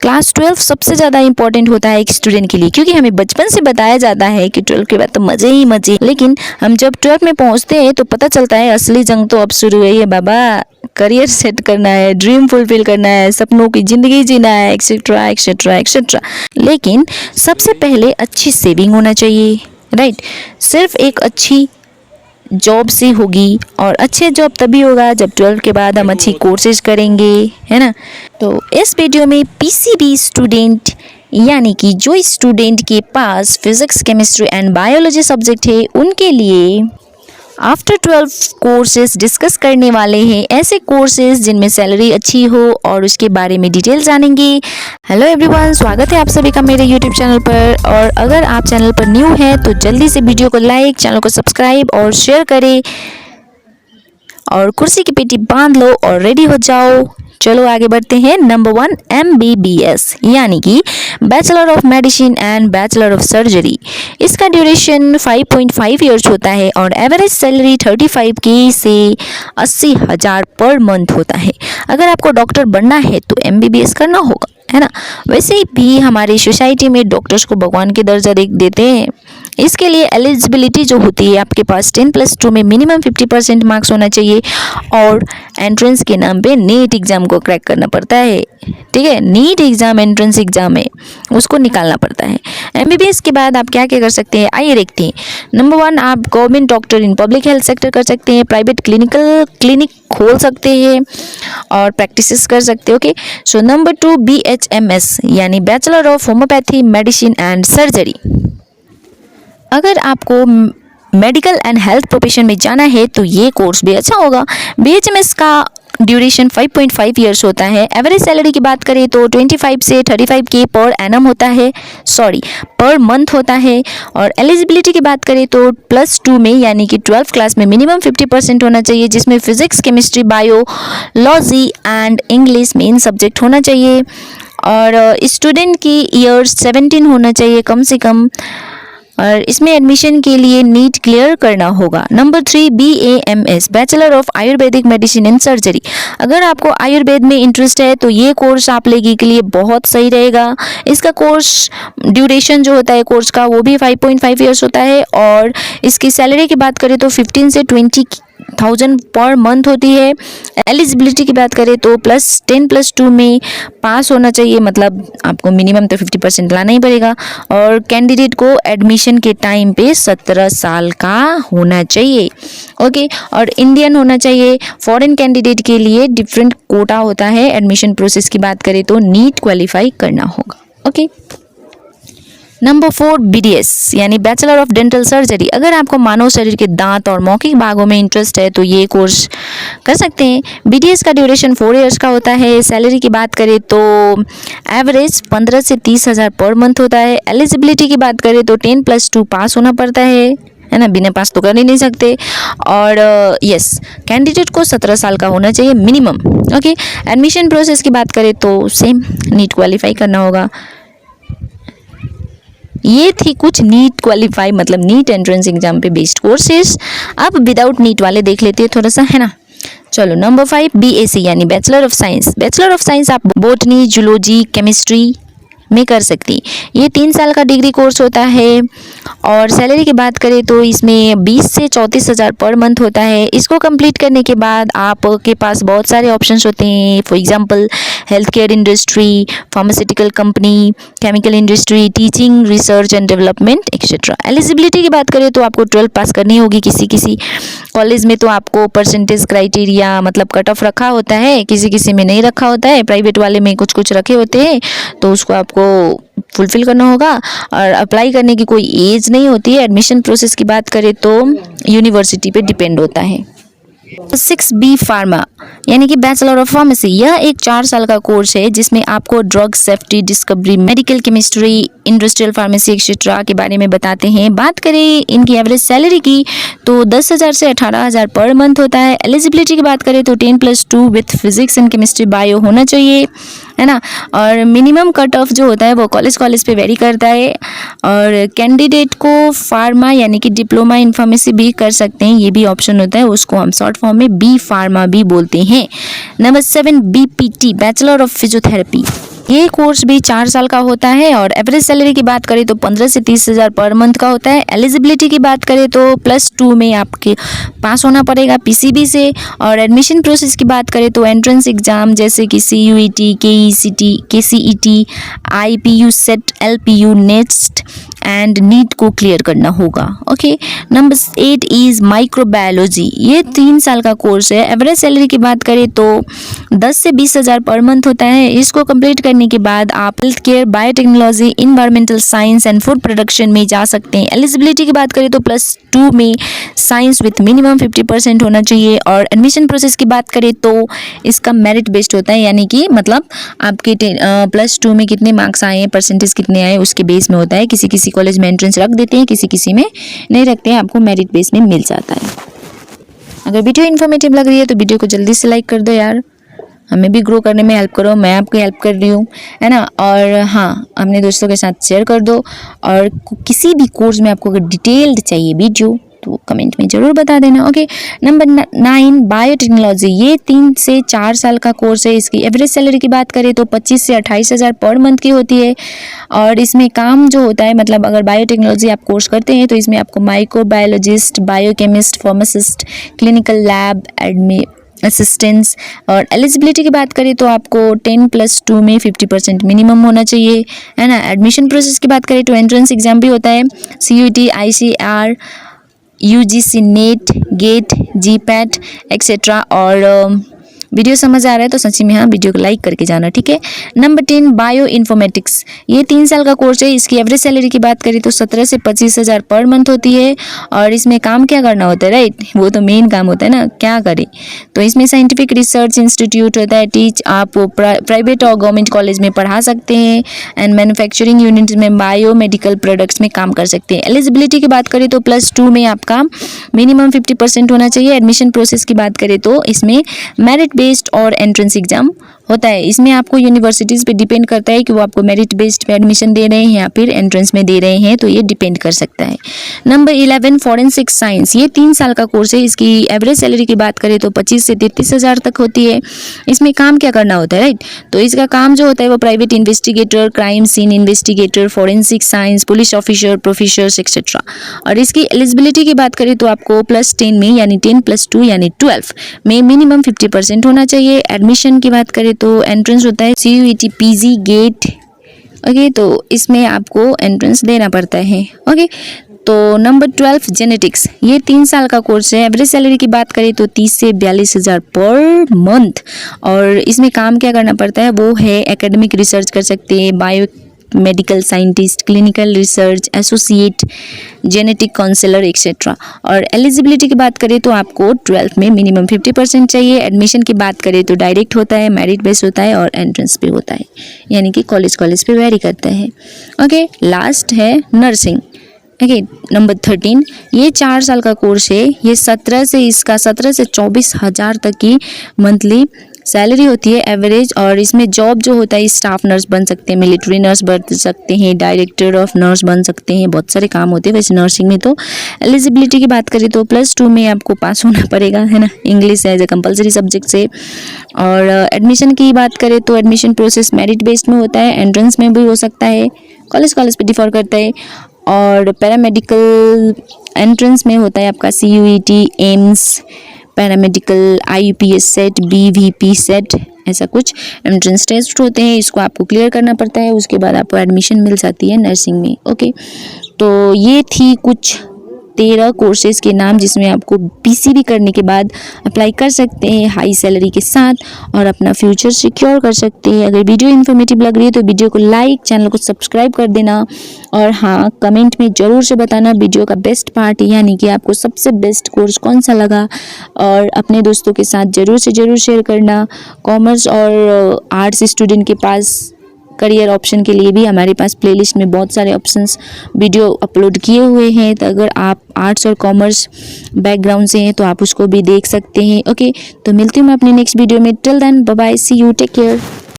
Class 12 सबसे ज़्यादा important होता है एक स्टूडेंट के लिए, क्योंकि हमें बचपन से बताया जाता है कि 12 के बाद तो मज़े ही मज़े। लेकिन हम जब 12 में पहुंचते हैं तो पता चलता है असली जंग तो अब शुरू हुई है बाबा। करियर सेट करना है, ड्रीम फुलफिल करना है, सपनों की ज़िंदगी जीना है, एक्सेट्रा एक्सेट्रा एक्सेट्रा। लेकिन सबसे पहले अच्छी सेविंग होना चाहिए, राइट। सिर्फ एक अच्छी जॉब से होगी, और अच्छे जॉब तभी होगा जब 12 के बाद हम अच्छी कोर्सेज करेंगे, है ना। तो इस वीडियो में पीसीबी स्टूडेंट यानी कि जो स्टूडेंट के पास physics, chemistry and biology subject है उनके लिए आफ्टर 12 कोर्सेज डिस्कस करने वाले हैं, ऐसे कोर्सेज जिनमें सैलरी अच्छी हो, और उसके बारे में डिटेल जानेंगे। हेलो एवरीवन, स्वागत है आप सभी का मेरे यूट्यूब चैनल पर। और अगर आप चैनल पर न्यू हैं तो जल्दी से वीडियो को लाइक, चैनल को सब्सक्राइब और शेयर करें, और कुर्सी की पेटी बांध लो और रेडी हो जाओ। चलो आगे बढ़ते हैं। नंबर 1, MBBS यानी कि bachelor of medicine and bachelor of surgery. इसका ड्यूरेशन 5.5 ईयर्स होता है और एवरेज सैलरी 35K से 80,000 पर मंथ होता है। अगर आपको डॉक्टर बनना है तो MBBS करना होगा, है ना। वैसे भी हमारी सोसाइटी में डॉक्टर्स को भगवान के दर्जा देते हैं। इसके लिए एलिजिबिलिटी जो होती है, आपके पास 10+2 में मिनिमम 50% मार्क्स होना चाहिए, और एंट्रेंस के नाम पे नीट एग्ज़ाम को क्रैक करना पड़ता है, ठीक है। नीट एग्ज़ाम एंट्रेंस एग्ज़ाम है, उसको निकालना पड़ता है। MBBS के बाद आप क्या क्या कर सकते हैं, आइए देखते हैं। नंबर 1, आप government doctor in public health sector कर सकते हैं, प्राइवेट क्लिनिक खोल सकते हैं और प्रैक्टिसेस कर सकते हैं, ओके। सो नंबर 2, BHMS यानी bachelor of homeopathy medicine and surgery. अगर आपको मेडिकल एंड हेल्थ प्रोफेशन में जाना है तो ये कोर्स भी अच्छा होगा। BHMS का ड्यूरेशन 5.5 ईयर्स होता है। एवरेज सैलरी की बात करें तो 25 से 35K पर एनम होता है, पर मंथ होता है। और एलिजिबिलिटी की बात करें तो +2 में यानी कि 12th क्लास में मिनिमम 50% होना चाहिए, जिसमें physics, chemistry, biology and English main subject होना चाहिए। और स्टूडेंट की ईयर्स 17 होना चाहिए कम से कम, और इसमें एडमिशन के लिए नीट क्लियर करना होगा। Number 3, BAMS bachelor of Ayurvedic medicine and surgery. अगर आपको आयुर्वेद में इंटरेस्ट है तो ये कोर्स आप लेगी के लिए बहुत सही रहेगा। इसका कोर्स ड्यूरेशन जो होता है कोर्स का वो भी 5.5 ईयर्स होता है, और इसकी सैलरी की बात करें तो 15 से 20,000 पर मंथ होती है। एलिजिबिलिटी की बात करें तो +10+2 में पास होना चाहिए, मतलब आपको मिनिमम तो 50% लाना ही पड़ेगा। और कैंडिडेट को एडमिशन के टाइम पे 17 साल का होना चाहिए, ओके। और इंडियन होना चाहिए। फॉरेन कैंडिडेट के लिए डिफरेंट कोटा होता है। एडमिशन प्रोसेस की बात करें तो नीट क्वालिफाई करना होगा, ओके। नंबर 4, BDS यानी बैचलर ऑफ डेंटल सर्जरी। अगर आपको मानव शरीर के दांत और मौखिक भागों में इंटरेस्ट है तो ये कोर्स कर सकते हैं। BDS का ड्यूरेशन 4 ईयर्स का होता है। सैलरी की बात करें तो एवरेज 15 से 30,000 पर मंथ होता है। एलिजिबिलिटी की बात करें तो 10+2 पास होना पड़ता है ना, बिना पास तो कर ही नहीं सकते। और यस, कैंडिडेट को 17 साल का होना चाहिए मिनिमम, ओके। एडमिशन प्रोसेस की बात करें तो सेम नीट क्वालिफाई करना होगा। ये थी कुछ नीट क्वालिफाई मतलब नीट एंट्रेंस एग्जाम पे बेस्ड कोर्सेज। अब विदाउट नीट वाले देख लेते हैं थोड़ा सा, है ना। चलो नंबर 5, BAC यानी bachelor of science. Bachelor of science आप बोटनी, जूलॉजी, केमिस्ट्री में कर सकती। ये 3 साल का डिग्री कोर्स होता है। और सैलरी की बात करें तो इसमें 20 से 34,000 पर मंथ होता है। इसको कंप्लीट करने के बाद आपके पास बहुत सारे ऑप्शंस होते हैं। For example health care industry, pharmaceutical company, chemical industry, teaching, research and development etcetera. Eligibility की बात करें तो आपको 12 पास करनी होगी। किसी कॉलेज में तो आपको परसेंटेज क्राइटेरिया मतलब कट ऑफ रखा होता है, किसी में नहीं रखा होता है। प्राइवेट वाले में कुछ रखे होते हैं, तो उसको आपको फुलफिल करना होगा। और अप्लाई करने की कोई एज नहीं होती है। एडमिशन प्रोसेस की बात करें तो यूनिवर्सिटी पे डिपेंड होता है। 6B फार्मा यानी कि बैचलर ऑफ फार्मेसी। यह एक 4 साल का कोर्स है जिसमें आपको drug safety, discovery, medical chemistry, industrial pharmacy etcetera के बारे में बताते हैं। बात करें इनकी एवरेज सैलरी की तो 10,000 से 18,000 पर मंथ होता है। एलिजिबिलिटी की बात करें तो 10+2 with physics and chemistry bio होना चाहिए, है ना। और मिनिमम कट ऑफ जो होता है वो कॉलेज पे वेरी करता है। और कैंडिडेट को फार्मा यानी कि डिप्लोमा इन फार्मेसी भी कर सकते हैं, ये भी ऑप्शन होता है। उसको हम शॉर्ट फॉर्म में B फार्मा भी बोलते हैं। Number 7, BPT bachelor of physiotherapy. ये कोर्स भी 4 साल का होता है और एवरेज सैलरी की बात करें तो 15 से 30 हज़ार पर मंथ का होता है। एलिजिबिलिटी की बात करें तो +2 में आपके पास होना पड़ेगा पीसीबी से। और एडमिशन प्रोसेस की बात करें तो एंट्रेंस एग्जाम जैसे कि CUET, KECT, KCET, IPU, SET, LPU, NEST and NEET को क्लियर करना होगा। Okay, number 8 is microbiology. ये 3 साल का कोर्स है। एवरेज सैलरी की बात करें तो 10 से 20 हज़ार पर मंथ होता है। इसको कंप्लीट करने के बाद आप health care, biotechnology, environmental science and food production में जा सकते हैं। एलिजिबिलिटी की बात करें तो +2 में साइंस विथ मिनिमम 50% होना चाहिए। और एडमिशन प्रोसेस की बात करें तो इसका मेरिट बेस्ड होता है, यानी कि मतलब आपके +2 में कितने मार्क्स आए हैं, परसेंटेज कितने आए, उसके बेस में होता है। किसी किसी कॉलेज में एंट्रेंस रख देते हैं, किसी किसी में नहीं रखते हैं, आपको मेरिट बेस में मिल जाता है। अगर वीडियो इन्फॉर्मेटिव लग रही है तो वीडियो को जल्दी से लाइक कर दो यार, हमें भी ग्रो करने में हेल्प करो, मैं आपकी हेल्प कर रही हूँ, है ना। और हाँ, अपने दोस्तों के साथ शेयर कर दो। और किसी भी कोर्स में आपको अगर डिटेल्ड चाहिए वीडियो तो कमेंट में ज़रूर बता देना। Okay, number 9 biotechnology. ये 3 से 4 साल का कोर्स है। इसकी एवरेज सैलरी की बात करें तो 25 से 28 हज़ार पर मंथ की होती है। और इसमें काम जो होता है, मतलब अगर बायोटेक्नोलॉजी आप कोर्स करते हैं तो इसमें आपको microbiologist, biochemist, pharmacist, clinical lab admin assistants. और एलिजिबिलिटी की बात करें तो आपको 10+2 में 50% मिनिमम होना चाहिए, है ना। एडमिशन प्रोसेस की बात करें तो एंट्रेंस एग्जाम भी होता है, CUET, ICAR, UGC, NET, GATE, GPAT etcetera. और वीडियो समझ आ रहा है तो सच्ची में हाँ, वीडियो को लाइक करके जाना, ठीक है। Number 10 bio informatics. ये 3 साल का कोर्स है। इसकी एवरेज सैलरी की बात करें तो 17 से 25 हज़ार पर मंथ होती है। और इसमें काम क्या करना होता है, राइट, वो तो मेन काम होता है ना, क्या करें। तो इसमें साइंटिफिक रिसर्च इंस्टीट्यूट होता है, आप प्राइवेट और गवर्नमेंट कॉलेज में पढ़ा सकते हैं। एंड मैन्युफैक्चरिंग यूनिट में बायो मेडिकल प्रोडक्ट्स में काम कर सकते हैं। एलिजिबिलिटी की बात करें तो +2 में आपका मिनिमम 50% होना चाहिए। एडमिशन प्रोसेस की बात करें तो इसमें मेरिट बेस्ड और एंट्रेंस एग्जाम होता है। इसमें आपको यूनिवर्सिटीज़ पे डिपेंड करता है कि वो आपको मेरिट बेस्ड पे एडमिशन दे रहे हैं या फिर एंट्रेंस में दे रहे हैं, तो ये डिपेंड कर सकता है। Number 11 forensic science. ये 3 साल का कोर्स है। इसकी एवरेज सैलरी की बात करें तो 25 से 33 हज़ार तक होती है। इसमें काम क्या करना होता है, राइट, तो इसका काम जो होता है वो private investigator, crime scene investigator, forensic science, police officer, professors etcetera. और इसकी एलिजिबिलिटी की बात करें तो आपको +10 में, यानी 10+2 यानी 12 में मिनिमम 50% होना चाहिए। एडमिशन की बात करें तो एंट्रेंस होता है CUET, PG, गेट। ओके, तो इसमें आपको एंट्रेंस देना पड़ता है। ओके, तो नंबर 12 जेनेटिक्स। ये 3 साल का कोर्स है। एवरेज सैलरी की बात करें तो 30 से 42 हज़ार पर मंथ। और इसमें काम क्या करना पड़ता है, वो है एकेडमिक रिसर्च कर सकते हैं, biomedical scientist, clinical research associate, genetic counsellor etcetera. और एलिजिबिलिटी की बात करें तो आपको 12 में मिनिमम 50% चाहिए। एडमिशन की बात करें तो डायरेक्ट होता है, मेरिट बेस होता है और एंट्रेंस पे होता है, यानी कि कॉलेज पे वेरी करता है। ओके, लास्ट है नर्सिंग। Okay, number 13। ये 4 साल का कोर्स है। ये 17 से 24 हज़ार तक की मंथली सैलरी होती है एवरेज। और इसमें जॉब जो होता है, स्टाफ नर्स बन सकते हैं, मिलिट्री नर्स बन सकते हैं, डायरेक्टर ऑफ नर्स बन सकते हैं, बहुत सारे काम होते हैं वैसे नर्सिंग में। तो एलिजिबिलिटी की बात करें तो +2 में आपको पास होना पड़ेगा, है ना। English as a compulsory subject से। और एडमिशन की बात करें तो एडमिशन प्रोसेस मेरिट बेस्ड में होता है, एंट्रेंस में भी हो सकता है, कॉलेज पे डिफर करता है। और पैरामेडिकल एंट्रेंस में होता है आपका CUET, AIIMS, paramedical, IUPS set, BVP set, ऐसा कुछ एंट्रेंस टेस्ट होते हैं। इसको आपको क्लियर करना पड़ता है, उसके बाद आपको एडमिशन मिल जाती है नर्सिंग में। ओके, तो ये थी कुछ 13 कोर्सेज के नाम जिसमें आपको PCB करने के बाद अप्लाई कर सकते हैं हाई सैलरी के साथ और अपना फ्यूचर सिक्योर कर सकते हैं। अगर वीडियो इन्फॉर्मेटिव लग रही है तो वीडियो को लाइक, चैनल को सब्सक्राइब कर देना। और हाँ, कमेंट में ज़रूर से बताना वीडियो का बेस्ट पार्ट, यानी कि आपको सबसे बेस्ट कोर्स कौन सा लगा। और अपने दोस्तों के साथ ज़रूर से ज़रूर शेयर करना। कॉमर्स और आर्ट्स स्टूडेंट के पास करियर ऑप्शन के लिए भी हमारे पास प्लेलिस्ट में बहुत सारे ऑप्शंस वीडियो अपलोड किए हुए हैं, तो अगर आप आर्ट्स और कॉमर्स बैकग्राउंड से हैं तो आप उसको भी देख सकते हैं। ओके, तो मिलती हूँ मैं अपनी नेक्स्ट वीडियो में। Till then, bye bye, see you, take care.